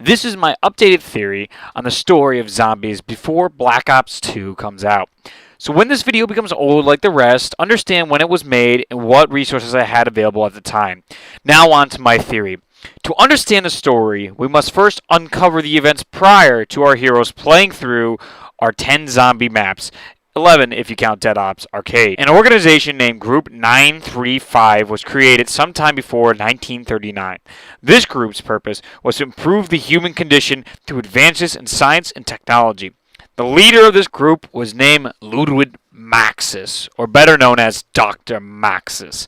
This is my updated theory on the story of zombies before Black Ops 2 comes out. So when this video becomes old like the rest, understand when it was made and what resources I had available at the time. Now on to my theory. To understand the story, we must first uncover the events prior to our heroes playing through our 10 zombie maps. 11 if you count Dead Ops Arcade. An organization named Group 935 was created sometime before 1939. This group's purpose was to improve the human condition through advances in science and technology. The leader of this group was named Ludwig Maxis, or better known as Dr. Maxis.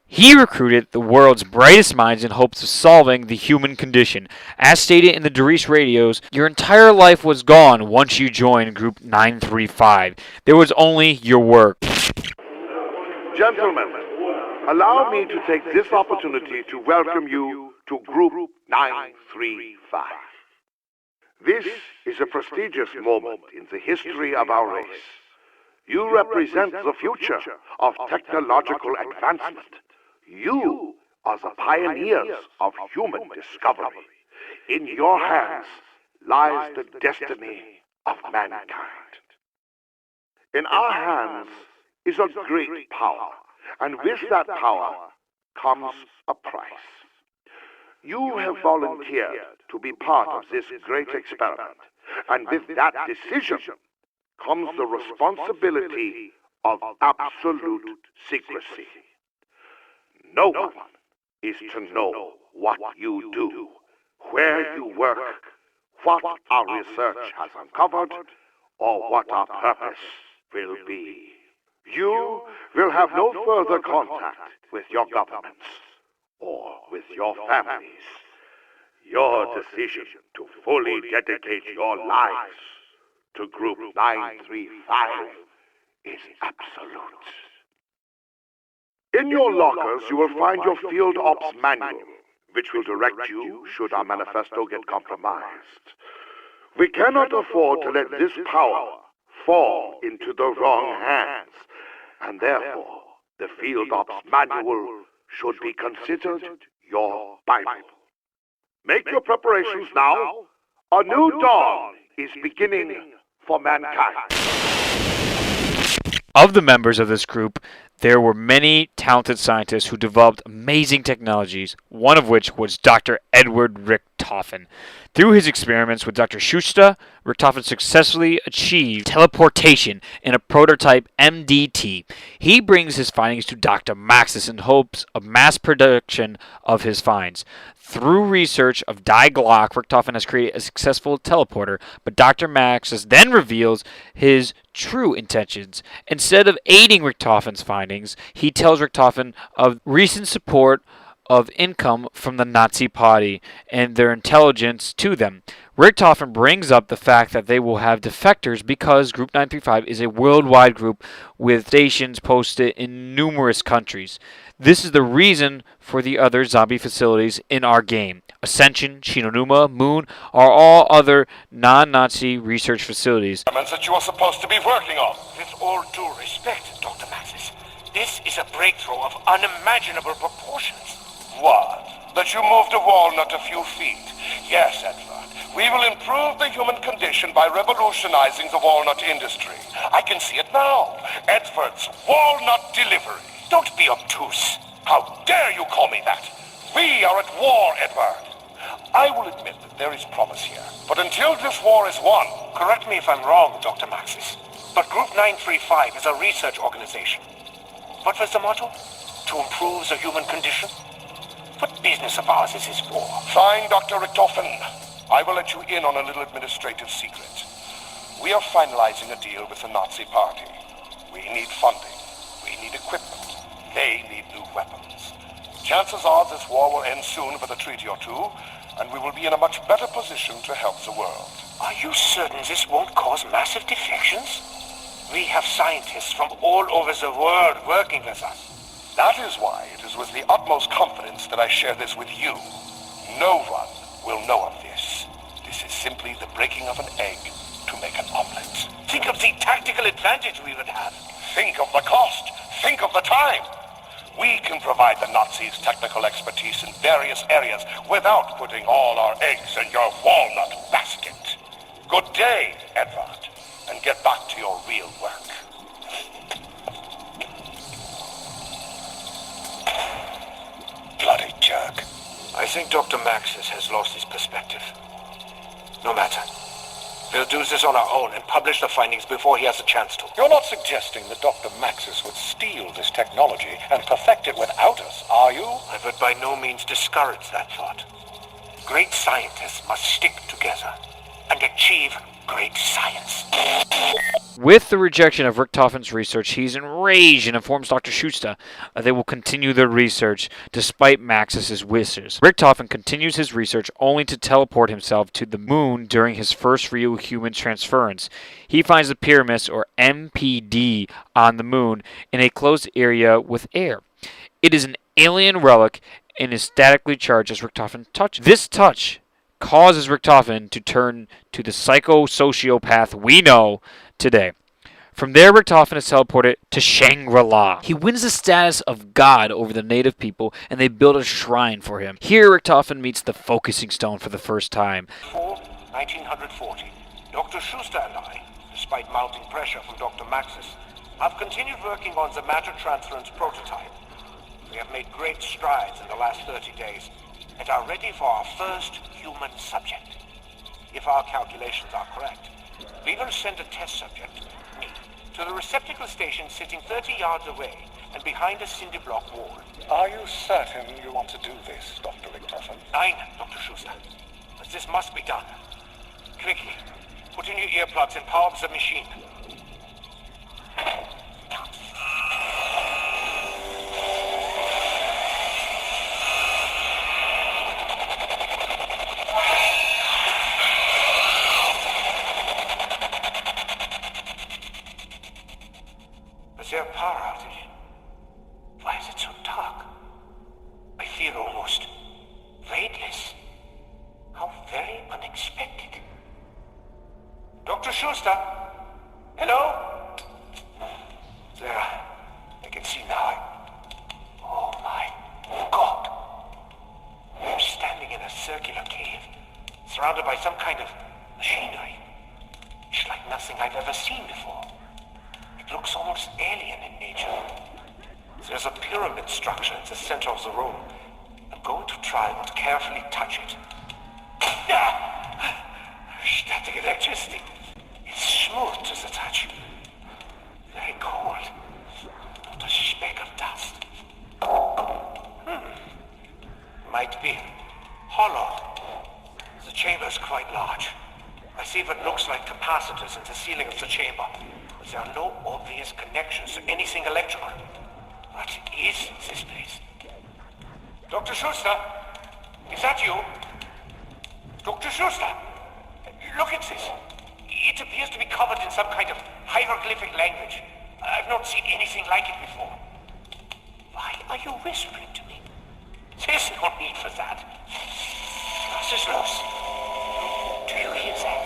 He recruited the world's brightest minds in hopes of solving the human condition. As stated in the Doris radios, your entire life was gone once you joined Group 935. There was only your work. Gentlemen, allow me to take this opportunity to welcome you to Group 935. This is a prestigious moment in the history of our race. You represent the future of technological advancement. You are the pioneers of human discovery. In your hands lies the destiny of mankind. In our hands is a great power, and with that power comes a price. You have volunteered to be part of this great experiment, and with that decision comes the responsibility of absolute secrecy. No one is to know what you do, where you work, what our research has uncovered, or what our purpose will be. You will have no further contact with your governments or with your families. Your decision to fully dedicate your lives to Group 935 is absolute. In your lockers, you will find your Field Ops Manual, which will direct you should our manifesto get compromised. We cannot afford to let this power fall into the wrong hands, and therefore the Field Ops Manual should be considered your Bible. Make your preparations now. A new dawn is beginning for mankind. Of the members of this group, there were many talented scientists who developed amazing technologies, one of which was Dr. Edward Richtofen. Through his experiments with Dr. Schuster, Richtofen successfully achieved teleportation in a prototype MDT. He brings his findings to Dr. Maxis in hopes of mass production of his finds. Through research of Die Glock, Richtofen has created a successful teleporter, but Dr. Maxis then reveals his true intentions. Instead of aiding Richtofen's findings, he tells Richtofen of recent support of income from the Nazi Party and their intelligence to them. Richtofen brings up the fact that they will have defectors because Group 935 is a worldwide group with stations posted in numerous countries. This is the reason for the other zombie facilities in our game. Ascension, Shinonuma, Moon are all other non-Nazi research facilities. That you are supposed to be working on. With all due respect, Dr. Maxis, this is a breakthrough of unimaginable proportions. What? That you moved a walnut a few feet? Yes, Edward. We will improve the human condition by revolutionizing the walnut industry. I can see it now. Edward's walnut delivery. Don't be obtuse. How dare you call me that? We are at war, Edward. I will admit that there is promise here. But until this war is won... Correct me if I'm wrong, Dr. Maxis, but Group 935 is a research organization. What was the motto? To improve the human condition? What business of ours is this war? Fine, Dr. Richtofen. I will let you in on a little administrative secret. We are finalizing a deal with the Nazi Party. We need funding. We need equipment. They need new weapons. Chances are this war will end soon with a treaty or two, and we will be in a much better position to help the world. Are you certain this won't cause massive defections? We have scientists from all over the world working with us. That is why it is with the utmost confidence that I share this with you. No one will know of this. This is simply the breaking of an egg to make an omelet. Think of the tactical advantage we would have. Think of the cost. Think of the time. We can provide the Nazis technical expertise in various areas without putting all our eggs in your walnut basket. Good day, Edward, and get back to your real work. Bloody jerk. I think Dr. Maxis has lost his perspective. No matter. We'll do this on our own and publish the findings before he has a chance to. You're not suggesting that Dr. Maxis would steal this technology and perfect it without us, are you? I would by no means discourage that thought. Great scientists must stick together and achieve great science. With the rejection of Richtofen's research, he's enraged and informs Dr. Schuster they will continue their research despite Maxis' wishes. Richtofen continues his research only to teleport himself to the moon during his first real human transference. He finds the pyramids, or MPD, on the moon in a closed area with air. It is an alien relic and is statically charged as Richtofen touches. This touch causes Richtofen to turn to the psycho-sociopath we know today. From there, Richtofen is teleported to Shangri-La. He wins the status of god over the native people, and they build a shrine for him. Here, Richtofen meets the focusing stone for the first time. Fall 1940, Dr. Schuster and I, despite mounting pressure from Dr. Maxis, have continued working on the matter transference prototype. We have made great strides in the last 30 days and are ready for our first human subject. If our calculations are correct, we will send a test subject, me, to the receptacle station sitting 30 yards away and behind a cinder block wall. Are you certain you want to do this, Dr. Richtofen? Nein, Dr. Schuster. But this must be done. Quickly, put in your earplugs and power up the machine. Is there a power outage? Why is it so dark? I feel almost weightless. How very unexpected. Dr. Schuster? Hello? There. I can see now. Oh my God. I'm standing in a circular cave, surrounded by some kind of machinery. It's like nothing I've ever seen before. It looks almost alien in nature. There's a pyramid structure in the center of the room. I'm going to try and carefully touch it. Static electricity. It's smooth to the touch. Very cold. Not a speck of dust. Might be hollow. The chamber is quite large. I see what looks like capacitors in the ceiling of the chamber. But there are no obvious connections to anything electrical. What is this place? Dr. Schuster? Is that you? Dr. Schuster? Look at this. It appears to be covered in some kind of hieroglyphic language. I've not seen anything like it before. Why are you whispering to me? There's no need for that. This is loose. Do you hear that?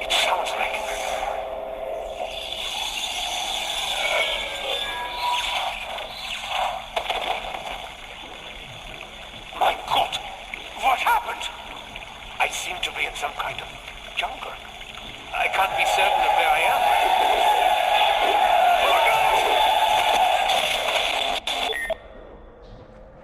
It sounds like... My God! What happened? I seem to be in some kind of jungle. I can't be certain of where I am.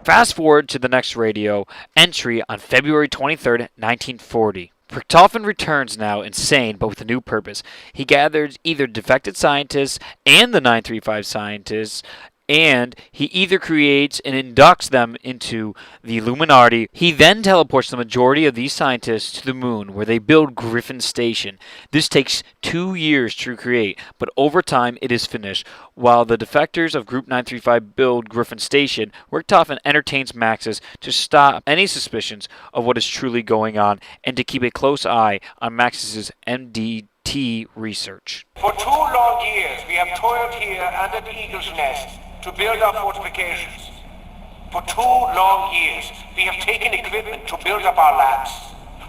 Fast forward to the next radio entry on February 23rd, 1940. Richtofen returns now insane, but with a new purpose. He gathers either defected scientists and the 935 scientists, and he either creates and inducts them into the Illuminati. He then teleports the majority of these scientists to the moon, where they build Griffin Station. This takes 2 years to create, but over time it is finished. While the defectors of Group 935 build Griffin Station, Richtofen entertains Maxis to stop any suspicions of what is truly going on and to keep a close eye on Maxis' MDT research. For 2 long years we have toiled here and at Eagle's Nest to build our fortifications. For 2 long years, we have taken equipment to build up our labs.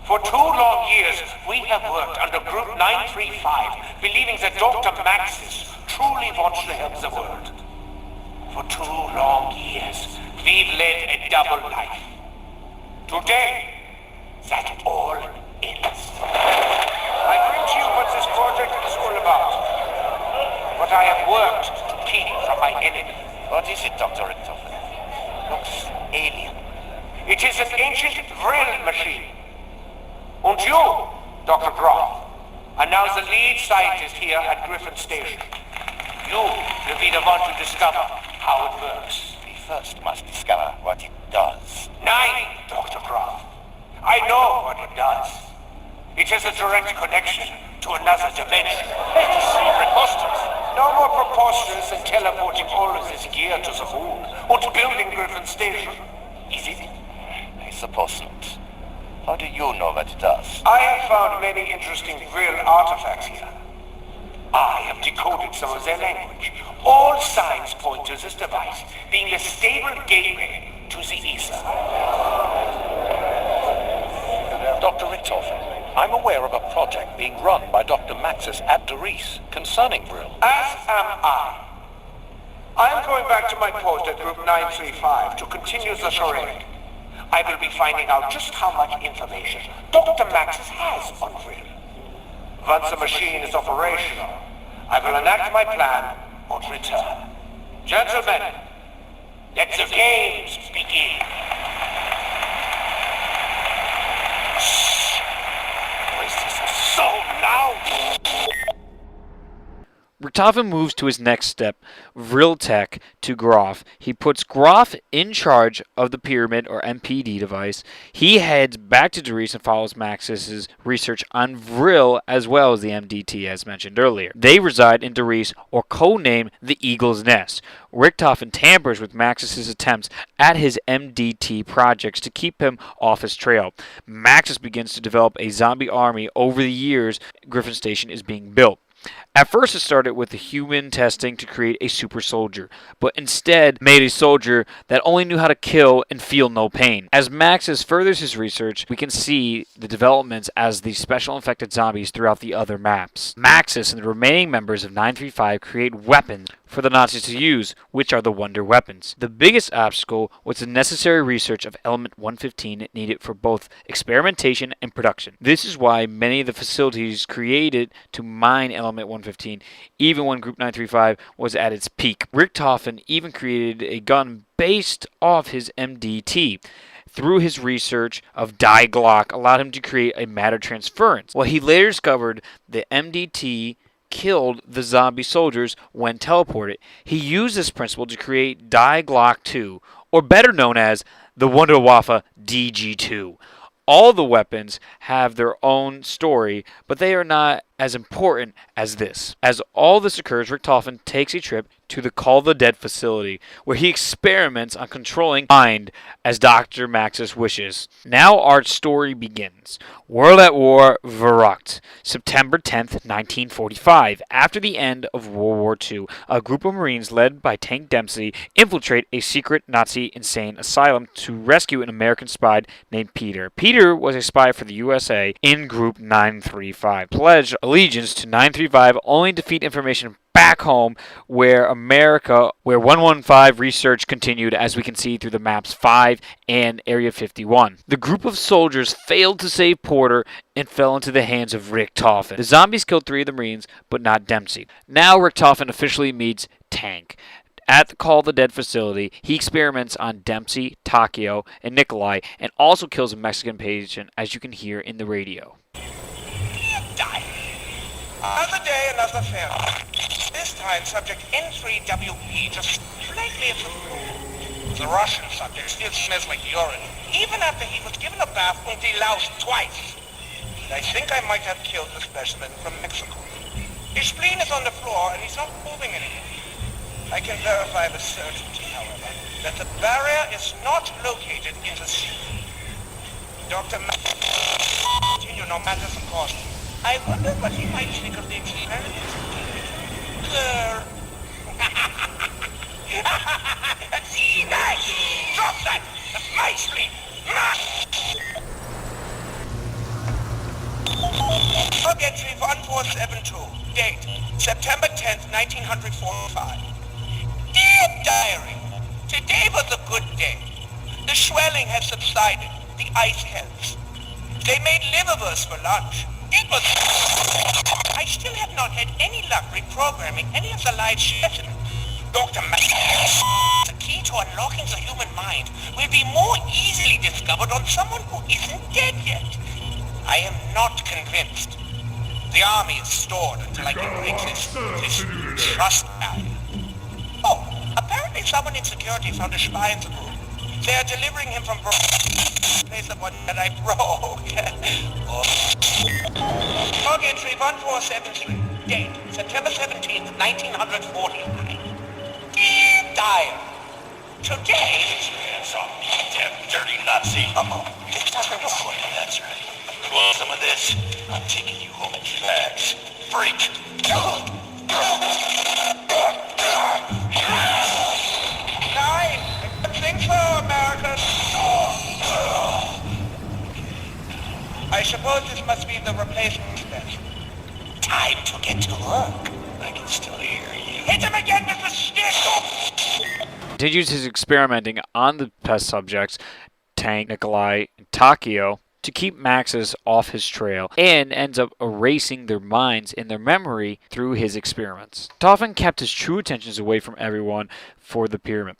For 2 long years, we have worked under Group 935, believing that Dr. Maxis truly wants to help the world. For 2 long years, we've led a double life. Today, that all ends. I bring to you what this project is all about. What I have worked to keep from my enemy. What is it, Dr. Richtofen? Looks alien. It is an ancient vril machine. And you, Dr. Groff, are now the lead scientist here at Griffin Station. You will be the one to discover how it works. We first must discover what it does. 9, Dr. Groff. I know what it does. It has a direct connection to another dimension. It is so preposterous. No more preposterous than teleporting all of this gear to the moon or to building Griffin Station. Is it? I suppose not. How do you know what it does? I have found many interesting real artifacts here. I have decoded some of their language. All signs point to this device being a stable gateway to the ether. Dr. Richtofen, I'm aware of a project being run by Dr. Maxis at Doris concerning vril. As am I. I am going back to my post at Group 935 to continue the charade. I will be finding out just how much information Dr. Maxis has on vril. Once the machine is operational, I will enact my plan and return. Gentlemen, let the games begin. Shh! Voices are so loud! Richtofen moves to his next step, vril tech, to Groff. He puts Groff in charge of the Pyramid or MPD device. He heads back to Doris and follows Maxis' research on vril as well as the MDT as mentioned earlier. They reside in Doris, or codenamed the Eagle's Nest. Richtofen tampers with Maxis' attempts at his MDT projects to keep him off his trail. Maxis begins to develop a zombie army over the years Griffin Station is being built. At first it started with the human testing to create a super soldier, but instead made a soldier that only knew how to kill and feel no pain. As Maxis furthers his research, we can see the developments as the special infected zombies throughout the other maps. Maxis and the remaining members of 935 create weapons for the Nazis to use, which are the Wonder Weapons. The biggest obstacle was the necessary research of Element 115 needed for both experimentation and production. This is why many of the facilities created to mine Element 115, even when Group 935 was at its peak. Richtofen even created a gun based off his MDT. Through his research of Die Glock allowed him to create a matter transference. Well, he later discovered the MDT killed the zombie soldiers when teleported. He used this principle to create Die Glock 2, or better known as the Wunderwaffe DG2. All the weapons have their own story, but they are not as important as this. As all this occurs, Richtofen takes a trip to the Call the Dead facility, where he experiments on controlling mind as Dr. Maxis wishes. Now our story begins. World at War, Verrückt, September 10th, 1945. After the end of World War II, a group of Marines led by Tank Dempsey infiltrate a secret Nazi insane asylum to rescue an American spy named Peter. Peter was a spy for the USA in Group 935. Pledged allegiance to 935, only to feed information back home where 115 research continued, as we can see through the maps 5 and Area 51. The group of soldiers failed to save Porter and fell into the hands of Richtofen. The zombies killed 3 of the Marines, but not Dempsey. Now Richtofen officially meets Tank. At the Call the Dead facility, he experiments on Dempsey, Takio, and Nikolai, and also kills a Mexican patient, as you can hear in the radio. Die. Another day, another fair. This time, subject N3WE just slightly improved. The Russian subject still smells like urine, even after he was given a bath and deloused twice. I think I might have killed the specimen from Mexico. His spleen is on the floor and he's not moving anymore. I can verify with certainty, however, that the barrier is not located in the sea. Dr. Continue no matter the cost. I wonder what he might think of the experiment. Nice! Drop that! Nicely! Log entry 1472. Date, September 10th, 1945. Diary. Today was a good day. The swelling has subsided. The ice helps. They made liverwurst for lunch. It was... I still have not had any luck reprogramming any of the live specimens. Dr. The key to unlocking the human mind will be more easily discovered on someone who isn't dead yet. I am not convinced. The army is stored until I can break this trust value. Oh, apparently someone in security found a spy in the room. They are delivering him from place of one that I broke. Log entry 1473. Date, September 17th, 1949. Diary. Today... Hands off me, damn dirty Nazi. Uh-oh. It doesn't look good. That's right. You want some of this? I'm taking you home in bags. Freak! Nine. Good thing so, America. I suppose this must be the replacement special. Time to get to work. I can still hear you. Hit him again with the stick! Continues his experimenting on the test subjects, Tank, Nikolai, and Takio, to keep Maxis off his trail, and ends up erasing their minds and their memory through his experiments. Toffin kept his true attentions away from everyone for the pyramid,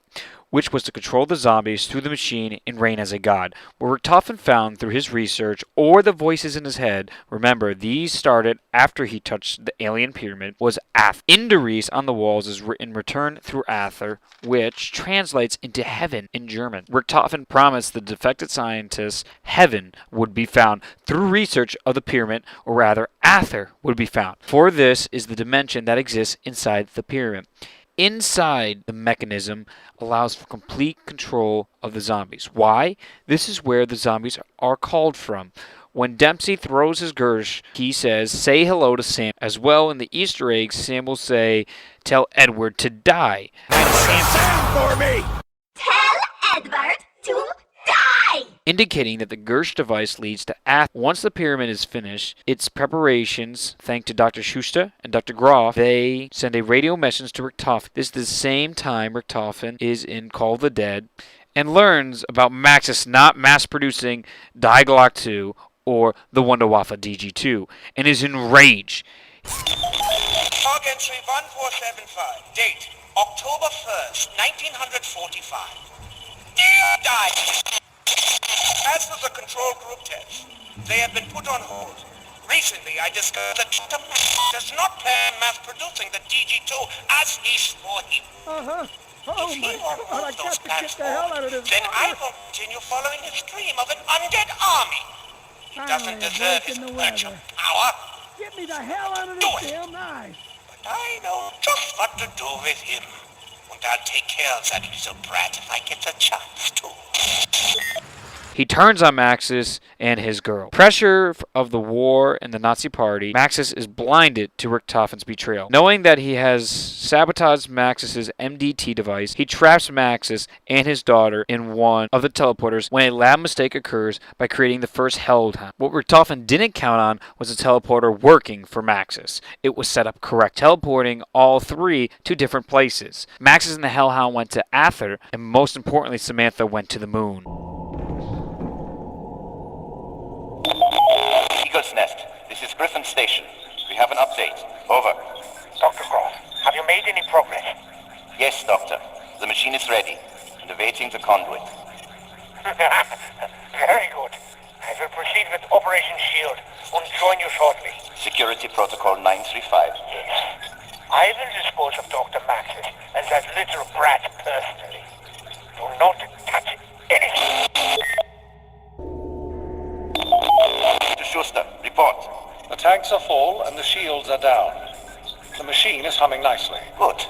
which was to control the zombies through the machine and reign as a god. What Richtofen found through his research or the voices in his head, remember these started after he touched the alien pyramid, was Ath. Inderies on the walls is written return through Ather, which translates into heaven in German. Richtofen promised the defected scientists heaven would be found through research of the pyramid, or rather Ather would be found. For this is the dimension that exists inside the pyramid. Inside the mechanism allows for complete control of the zombies. Why? This is where the zombies are called from. When Dempsey throws his Gersh, he says, say hello to Sam. As well, in the Easter egg, Sam will say, tell Edward to die. For me! Tell Edward to die! Indicating that the Gersh device leads to Ath. Once the pyramid is finished, its preparations, thanks to Dr. Schuster and Dr. Groff, they send a radio message to Richtofen. This is the same time Richtofen is in Call of the Dead and learns about Maxis not mass-producing Die Glock 2 or the Wunderwaffe DG2 and is enraged. Log entry 1475. Date, October 1st, 1945. Die. As for the control group tests, they have been put on hold. Recently, I discovered that Dr. Max does not plan mass producing the DG2 as he swore he would. Oh If he my won't God, I move got those to get plans the hell out of forward, this then I water. will continue following his dream of an undead army. He doesn't Finally, a deserve break his in the actual weather. power, Get me the hell out of Do this it. damn knife. but I know just what to do with him. And I'll take care of that little brat if I get the chance to. He turns on Maxis and his girl. Pressure of the war and the Nazi party, Maxis is blinded to Richtofen's betrayal. Knowing that he has sabotaged Maxis's MDT device, he traps Maxis and his daughter in one of the teleporters when a lab mistake occurs by creating the first Hellhound. What Richtofen didn't count on was a teleporter working for Maxis. It was set up correct, teleporting all three to different places. Maxis and the Hellhound went to Ather, and most importantly, Samantha went to the moon. Eagle's Nest, this is Griffin Station. We have an update. Over. Dr. Groff, have you made any progress? Yes, Doctor. The machine is ready and awaiting the conduit. Very good. I will proceed with Operation Shield and join you shortly. Security Protocol 935. Yes. I will dispose of Dr. Maxis and that little brat personally. Do not touch anything. To Schuster, report. The tanks are full and the shields are down. The machine is humming nicely. Good.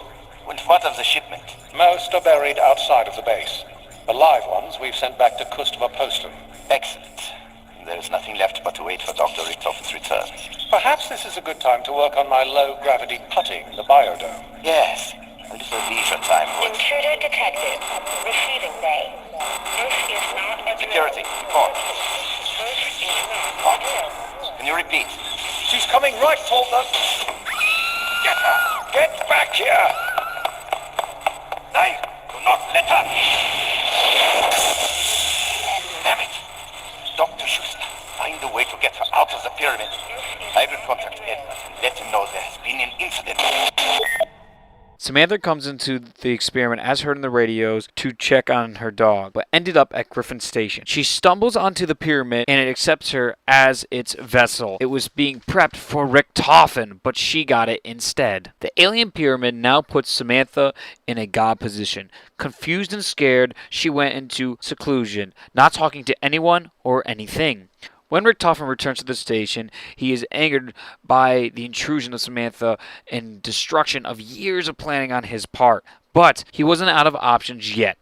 And what of the shipment? Most are buried outside of the base. The live ones we've sent back to Kustova Postum. Excellent. There is nothing left but to wait for Dr. Richtofen's return. Perhaps this is a good time to work on my low-gravity putting in the biodome. Yes, a little leisure time would. Intruder detected. Receiving bay. This is not a Security, report. This is not What? Can you repeat? She's coming right for them. Get her! Get back here! I do not let her. Damn it. Dr. Schuster, find a way to get her out of the pyramid. I will contact Edward and let him know there has been an incident. Samantha comes into the experiment as heard in the radios to check on her dog, but ended up at Griffin Station. She stumbles onto the pyramid and it accepts her as its vessel. It was being prepped for Richtofen, but she got it instead. The alien pyramid now puts Samantha in a god position. Confused and scared, she went into seclusion, not talking to anyone or anything. When Richtofen returns to the station, he is angered by the intrusion of Samantha and destruction of years of planning on his part. But he wasn't out of options yet.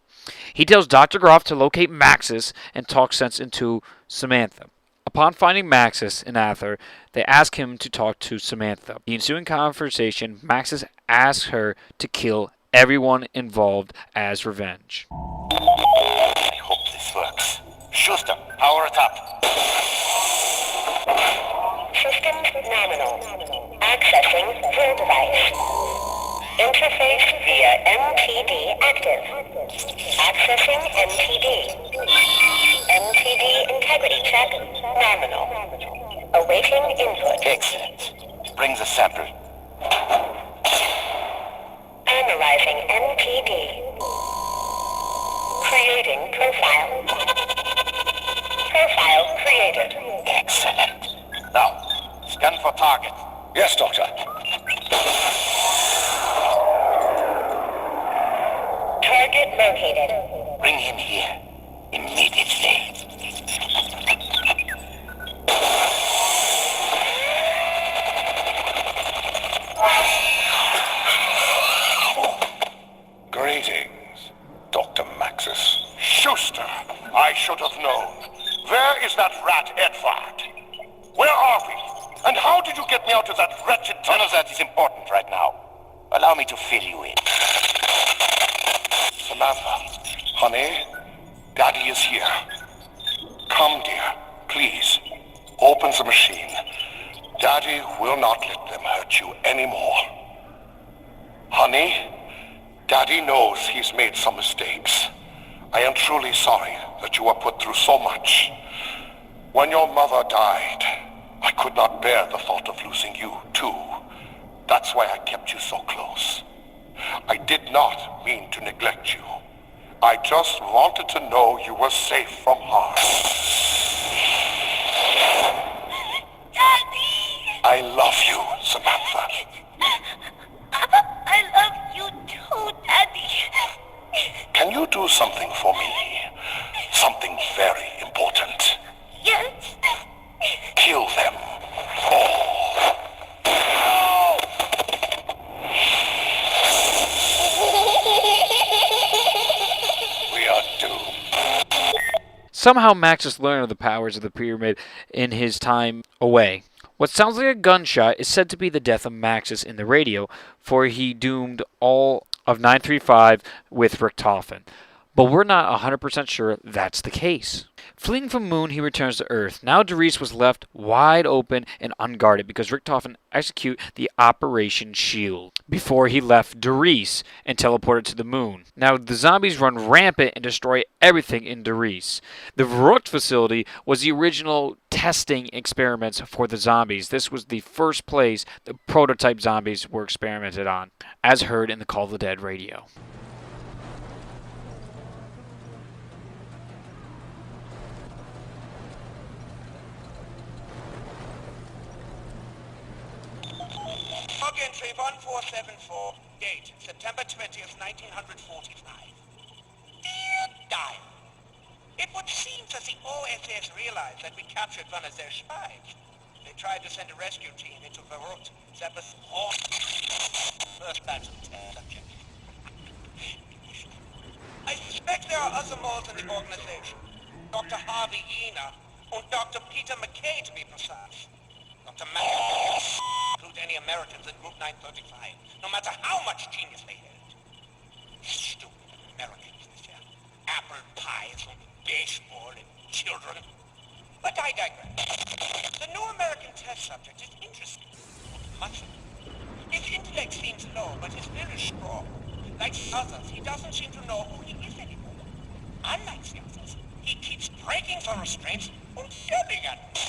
He tells Dr. Groff to locate Maxis and talk sense into Samantha. Upon finding Maxis and Aether, they ask him to talk to Samantha. The ensuing conversation, Maxis asks her to kill everyone involved as revenge. I hope this works. Schuster, power it up. Systems nominal. Accessing full device. Interface via MTD active. Accessing MTD. MTD integrity check nominal. Awaiting input. Excellent. Bring the sample. Analyzing MTD. Creating profile. Profile created. Excellent. Now, scan for target. Yes, Doctor. Target located. Bring him here. Immediately. Greetings, Dr. Maxis. Schuster, I should have known. Where is that rat Edward? Where are we? And how did you get me out of that wretched None of that is important right now. Allow me to fill you in. Samantha, honey, Daddy is here. Come, dear, please. Open the machine. Daddy will not let them hurt you anymore. Honey, Daddy knows he's made some mistakes. I am truly sorry that you were put through so much. When your mother died, I could not bear the thought of losing you, too. That's why I kept you so close. I did not mean to neglect you. I just wanted to know you were safe from harm. Daddy! I love you, Samantha. I love you too, Daddy. Can you do something for me? Something very important. Yes. Kill them all. We are doomed. Somehow Maxis learned of the powers of the pyramid in his time away. What sounds like a gunshot is said to be the death of Maxis in the radio, for he doomed all of 935 with Richtofen. But we're not 100% sure that's the case. Fleeing from Moon, he returns to Earth. Now Doris was left wide open and unguarded because Richtofen executed the Operation Shield before he left Doris and teleported to the Moon. Now the zombies run rampant and destroy everything in Doris. The Verrückt facility was the original testing experiments for the zombies. This was the first place the prototype zombies were experimented on, as heard in the Call of the Dead radio. Log entry 1474. Date, September 20th, 1945. Dear Dial, it would seem that the OSS realized that we captured one of their spies. They tried to send a rescue team into Verrückt. That was all. First batch of test subjects. I suspect there are other moles in the organization. Dr. Harvey Ena and Dr. Peter McKay, to be precise. Dr. Mackey include any Americans in Group 935, no matter how much genius they held. Stupid Americans this year. Apple pies and baseball and children. But I digress. The new American test subject is interesting. Much. His intellect seems low, but his will is strong. Like the others, he doesn't seem to know who he is anymore. Unlike the others, he keeps breaking the restraints and yelling at me.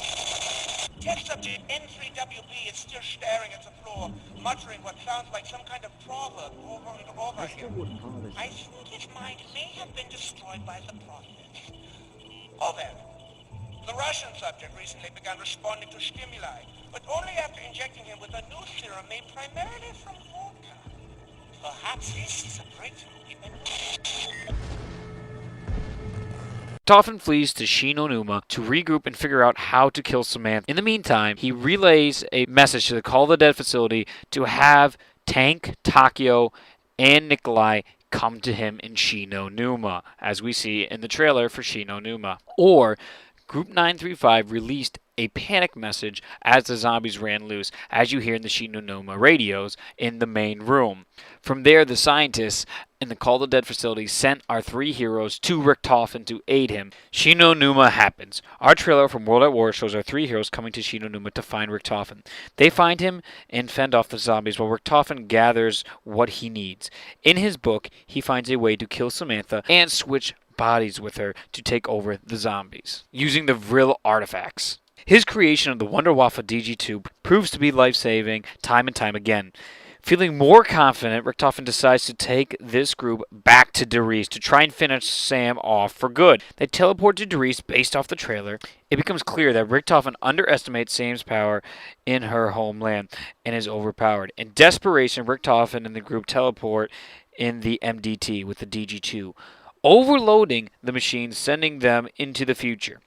Test subject N3WB is still staring at the floor, muttering what sounds like some kind of proverb over and over again. I think his mind may have been destroyed by the process. Oh, well. The Russian subject recently began responding to stimuli, but only after injecting him with a new serum made primarily from vodka. Perhaps this is a breakthrough even. Toffin flees to Shinonuma to regroup and figure out how to kill Samantha. In the meantime, he relays a message to the Call of the Dead facility to have Tank, Takio, and Nikolai come to him in Shinonuma, as we see in the trailer for Shinonuma. Or, Group 935 released a panic message as the zombies ran loose, as you hear in the Shinonuma radios in the main room. From there, the scientists in the Call of the Dead facility sent our three heroes to Richtofen to aid him. Shinonuma happens. Our trailer from World at War shows our three heroes coming to Shinonuma to find Richtofen. They find him and fend off the zombies while Richtofen gathers what he needs. In his book, he finds a way to kill Samantha and switch bodies with her to take over the zombies, using the Vril artifacts. His creation of the Wunderwaffe DG2 proves to be life-saving time and time again. Feeling more confident, Richtofen decides to take this group back to Derice to try and finish Sam off for good. They teleport to Derice based off the trailer. It becomes clear that Richtofen underestimates Sam's power in her homeland and is overpowered. In desperation, Richtofen and the group teleport in the MDT with the DG2, overloading the machines, sending them into the future.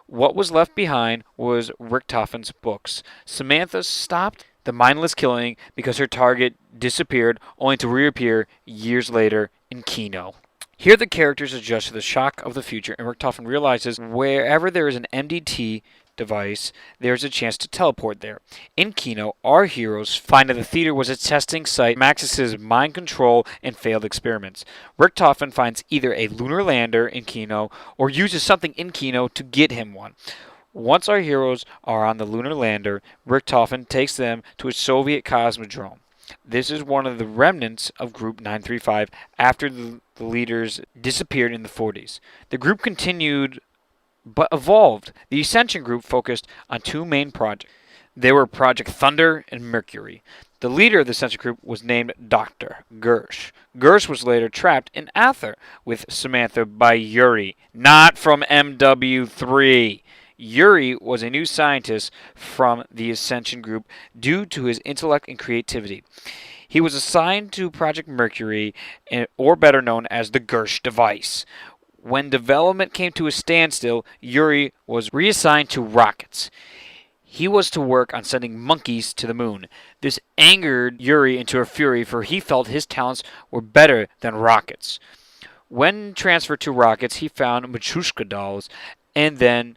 What was left behind was Richtofen's books. Samantha stopped the mindless killing because her target disappeared, only to reappear years later in Kino. Here the characters adjust to the shock of the future, and Richtofen realizes wherever there is an MDT device, there's a chance to teleport there. In Kino, our heroes find that the theater was a testing site for Maxis's mind control and failed experiments. Richtofen finds either a lunar lander in Kino or uses something in Kino to get him one. Once our heroes are on the lunar lander, Richtofen takes them to a Soviet cosmodrome. This is one of the remnants of Group 935 after the leaders disappeared in the 40s. The group continued but evolved. The Ascension group focused on two main projects. They were Project Thunder and Mercury. The leader of the Ascension group was named Dr. Gersh. Gersh was later trapped in Aether with Samantha by Yuri, not from MW3. Yuri was a new scientist from the Ascension group due to his intellect and creativity. He was assigned to Project Mercury, or better known as the Gersh device. When development came to a standstill, Yuri was reassigned to rockets. He was to work on sending monkeys to the moon. This angered Yuri into a fury, for he felt his talents were better than rockets. When transferred to rockets, he found Matryoshka dolls and then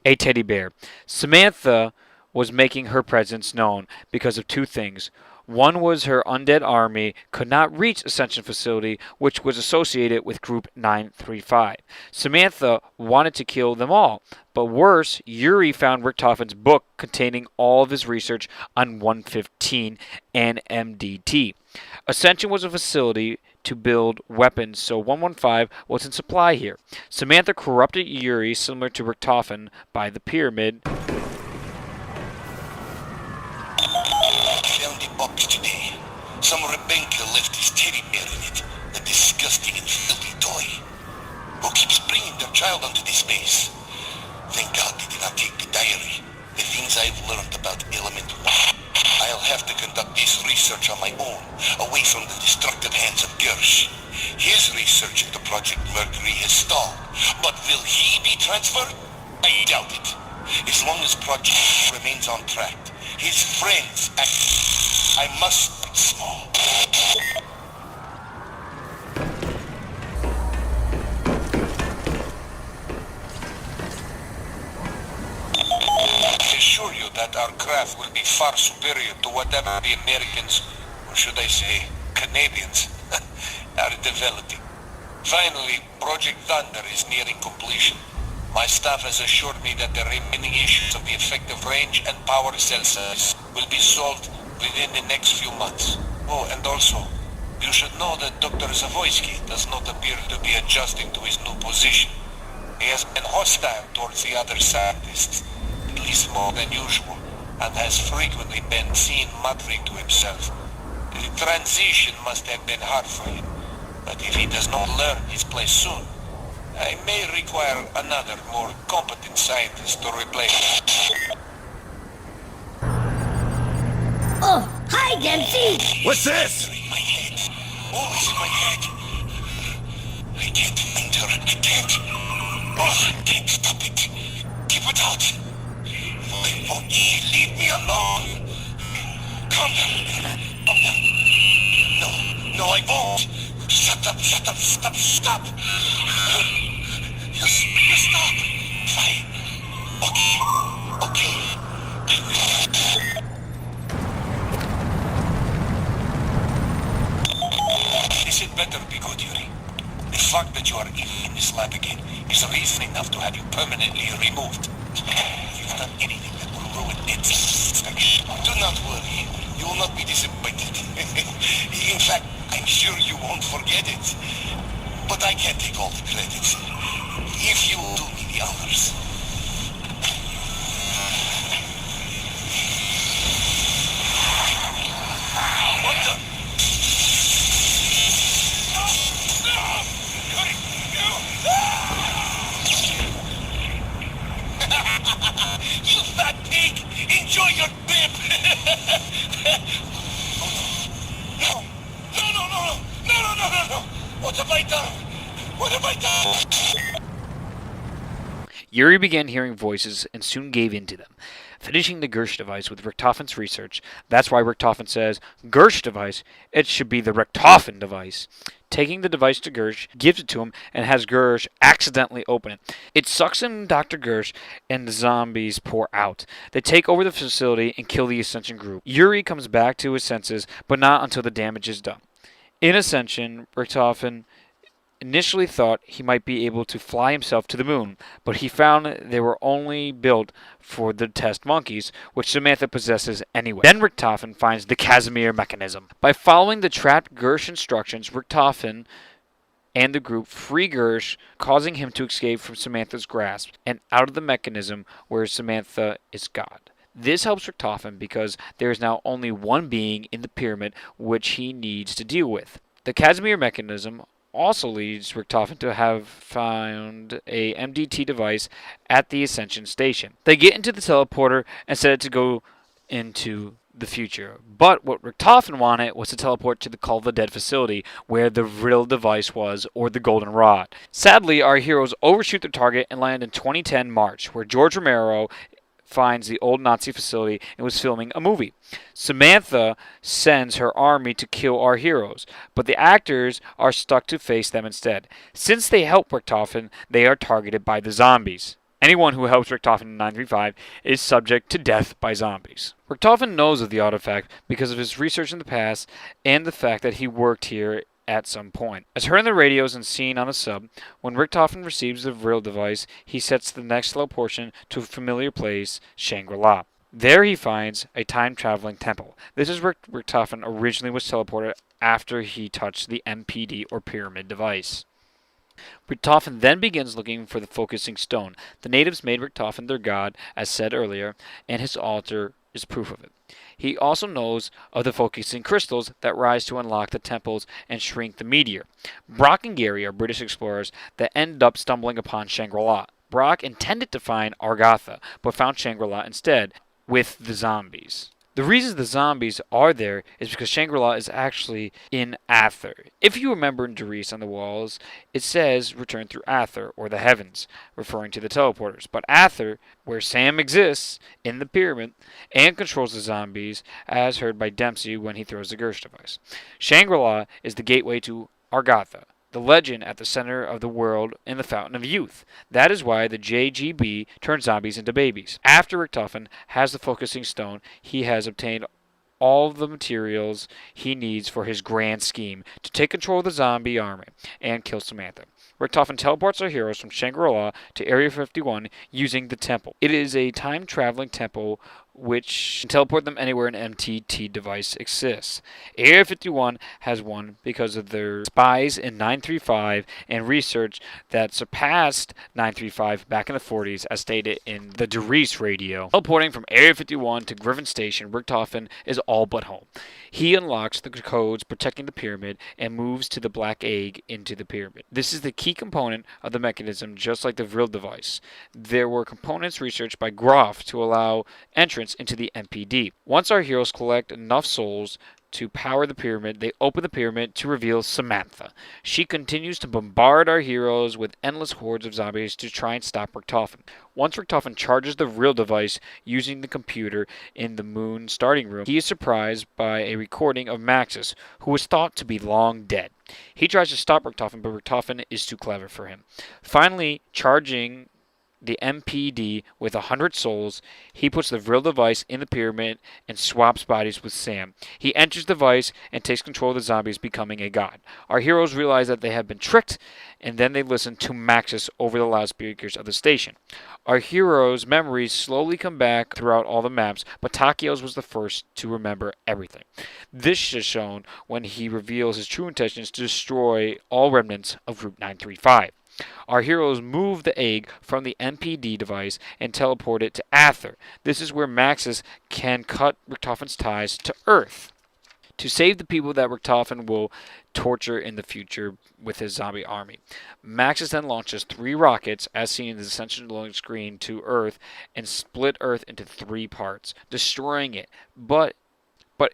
a teddy bear. Samantha was making her presence known because of two things. One was her undead army could not reach Ascension facility, which was associated with Group 935. Samantha wanted to kill them all, but worse, Yuri found Richtofen's book containing all of his research on 115 and MDT. Ascension was a facility to build weapons, so 115 was in supply here. Samantha corrupted Yuri, similar to Richtofen, by the pyramid. Box today. Some Rebenka left his teddy bear in it. A disgusting and filthy toy. Who keeps bringing their child onto this base? Thank God they did not take the diary. The things I've learned about Element 1. I'll have to conduct this research on my own, away from the destructive hands of Gersh. His research into Project Mercury has stalled, but will he be transferred? I doubt it. As long as Project remains on track, his friends I must start small. I assure you that our craft will be far superior to whatever the Americans, or should I say, Canadians, are developing. Finally, Project Thunder is nearing completion. My staff has assured me that the remaining issues of the effective range and power cell size will be solved within the next few months. Oh, and also, You should know that Dr. Zavoyski does not appear to be adjusting to his new position. He has been hostile towards the other scientists, at least more than usual, and has frequently been seen muttering to himself. The transition must have been hard for him, but if he does not learn his place soon, I may require another, more competent scientist to replace him. Oh, hi, Dempsey! What's this? In my head. Always in my head. I can't enter. I can't. Oh, I can't stop it. Keep it out. Oh, leave me alone. Calm down. Calm down. No, I won't. Shut up, stop. You stop. Fine. Okay. I will. This had better be good, Yuri. The fact that you are in this lab again is reason enough to have you permanently removed. You've done anything that will ruin its inspection. Do not worry. You will not be disappointed. In fact, I'm sure you won't forget it. But I can't take all the credit. If you do me the honors. What the? You fat pig! Enjoy your dip! No! What have I done? Yuri began hearing voices and soon gave in to them, finishing the Gersh device with Richtofen's research. That's why Richtofen says, Gersh device, it should be the Richtofen device. Taking the device to Gersh, gives it to him, and has Gersh accidentally open it. It sucks in Dr. Gersh, and the zombies pour out. They take over the facility and kill the Ascension group. Yuri comes back to his senses, but not until the damage is done. In Ascension, Richtofen initially thought he might be able to fly himself to the moon, but he found they were only built for the test monkeys, which Samantha possesses anyway. Then Richtofen finds the Casimir mechanism. By following the trapped Gersh instructions, Richtofen and the group free Gersh, causing him to escape from Samantha's grasp and out of the mechanism where Samantha is God. This helps Richtofen because there is now only one being in the pyramid which he needs to deal with. The Casimir mechanism also leads Richtofen to have found a MDT device at the Ascension station. They get into the teleporter and set it to go into the future. But what Richtofen wanted was to teleport to the Call of the Dead facility where the real device was, or the Golden Rod. Sadly, our heroes overshoot their target and land in 2010 March, where George Romero finds the old Nazi facility and was filming a movie. Samantha sends her army to kill our heroes, but the actors are stuck to face them instead. Since they help Richtofen, they are targeted by the zombies. Anyone who helps Richtofen in 935 is subject to death by zombies. Richtofen knows of the artifact because of his research in the past and the fact that he worked here at some point. As heard on the radios and seen on the sub, when Richtofen receives the Vril device, he sets the next teleportation to a familiar place, Shangri-La. There he finds a time-traveling temple. This is where Richtofen originally was teleported after he touched the MPD or pyramid device. Richtofen then begins looking for the focusing stone. The natives made Richtofen their god, as said earlier, and his altar is proof of it. He also knows of the focusing crystals that rise to unlock the temples and shrink the meteor. Brock and Gary are British explorers that end up stumbling upon Shangri-La. Brock intended to find Argatha, but found Shangri-La instead, with the zombies. The reason the zombies are there is because Shangri-La is actually in Aether. If you remember in Doris on the walls, it says return through Aether, or the heavens, referring to the teleporters. But Aether, where Sam exists in the pyramid and controls the zombies, as heard by Dempsey when he throws the Gersh device. Shangri-La is the gateway to Argatha, the legend at the center of the world in the Fountain of Youth. That is why the JGB turns zombies into babies. After Richtofen has the focusing stone, he has obtained all the materials he needs for his grand scheme to take control of the zombie army and kill Samantha. Richtofen teleports our heroes from Shangri-La to Area 51 using the temple. It is a time-traveling temple which can teleport them anywhere an MTT device exists. Area 51 has one because of their spies in 935 and research that surpassed 935 back in the 40s, as stated in the Derice radio. Teleporting from Area 51 to Griffin Station, Richtofen is all but home. He unlocks the codes protecting the pyramid and moves to the black egg into the pyramid. This is the key component of the mechanism, just like the Vril device. There were components researched by Groff to allow entrance into the MPD. Once our heroes collect enough souls to power the pyramid, they open the pyramid to reveal Samantha. She continues to bombard our heroes with endless hordes of zombies to try and stop Richtofen. Once Richtofen charges the Vril device using the computer in the moon starting room, he is surprised by a recording of Maxis, who was thought to be long dead. He tries to stop Richtofen, but Richtofen is too clever for him. Finally, charging the MPD with 100 souls, he puts the Vril device in the pyramid and swaps bodies with Sam. He enters the device and takes control of the zombies, becoming a god. Our heroes realize that they have been tricked, and then they listen to Maxis over the loudspeakers of the station. Our heroes' memories slowly come back throughout all the maps, but Takio's was the first to remember everything. This is shown when he reveals his true intentions to destroy all remnants of Group 935. Our heroes move the egg from the MPD device and teleport it to Aether. This is where Maxis can cut Richtofen's ties to Earth to save the people that Richtofen will torture in the future with his zombie army. Maxis then launches 3 rockets, as seen in the ascension loading screen, to Earth and split Earth into 3 parts, destroying it. But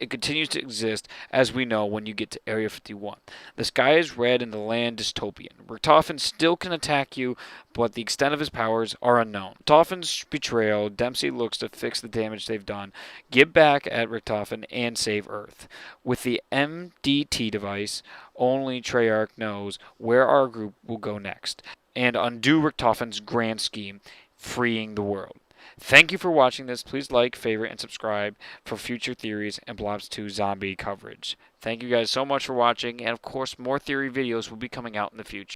it continues to exist, as we know when you get to Area 51. The sky is red and the land dystopian. Richtofen still can attack you, but the extent of his powers are unknown. Richtofen's betrayal, Dempsey looks to fix the damage they've done, get back at Richtofen, and save Earth. With the MDT device, only Treyarch knows where our group will go next, and undo Richtofen's grand scheme, freeing the world. Thank you for watching this. Please like, favorite, and subscribe for future theories and Blobs 2 zombie coverage. Thank you guys so much for watching, and of course more theory videos will be coming out in the future.